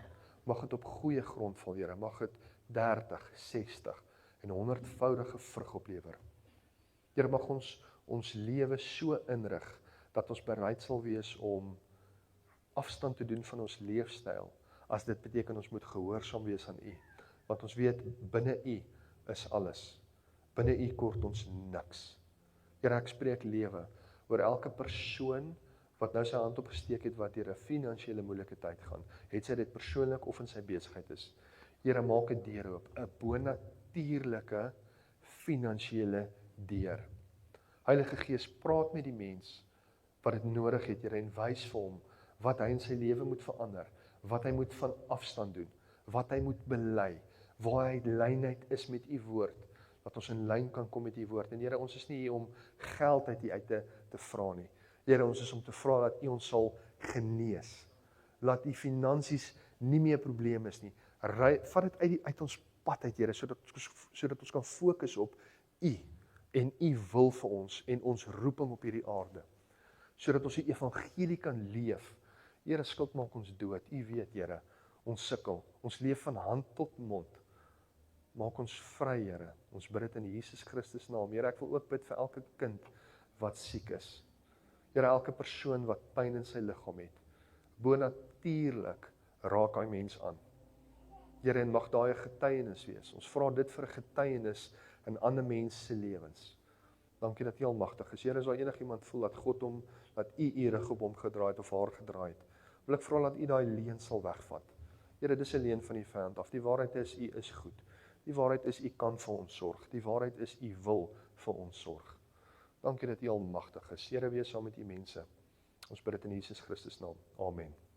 mag dit op goeie grond val, Here. Mag dit 30, 60 en 100voudige vrug oplewer. Here, mag ons lewe so inrig dat ons bereid sal wees om afstand te doen van ons leefstyl, as dit beteken ons moet gehoorsaam wees aan U. Want ons weet, binne U is alles. Binne U kort ons niks. Here, ek spreek lewe oor elke persoon wat nou sy hand opgesteek het wat deur 'n finansiële moeilike tyd gaan. Het sy dit persoonlik of in sy besigheid is. Here, maak 'n deur oop, 'n bonatuurlike finansiële deur. Heilige Gees, praat met die mens wat dit nodig het, Here, en wys vir hom wat hy in sy lewe moet verander, wat hy moet van afstand doen, wat hy moet bely, waar hy lynheid is met U woord, dat ons in lyn kan kom met U woord. En Here, ons is nie hier om geld uit U uit te vra nie. Here, ons is om te vra dat U ons sal genees. Laat die finansies nie meer 'n probleem is nie. Vat dit uit ons pad uit, Here, sodat ons kan fokus op U en U wil vir ons en ons roeping op hierdie aarde. Sodat ons die evangelie kan leef. Here, skuld maak ons dood. U weet, Here, ons sukkel. Ons leef van hand tot mond. Maak ons vry, Here. Ons bid dit in Jesus Christus naam. Here, ek wil ook bid vir elke kind wat siek is. Here, elke persoon wat pyn in sy liggaam het. Bonatuurlik raak hy mens aan. Here, en mag daai 'n getuienis wees. Ons vra dit vir 'n getuienis in ander mense se lewens. Dankie dat U almagtig is. Here, as daar enigiemand voel dat God hom, dat U rug op hom gedraai het of haar gedraai het, wil ek vra dat U daai leuen sal wegvat. Here, dis 'n leuen van die vyand af. Die waarheid is, U is goed. Die waarheid is, U kan vir ons sorg. Die waarheid is, U wil vir ons sorg. Dankie dat U almagtig is. Here, wees saam met U mense. Ons bid dit in Jesus Christus naam. Amen.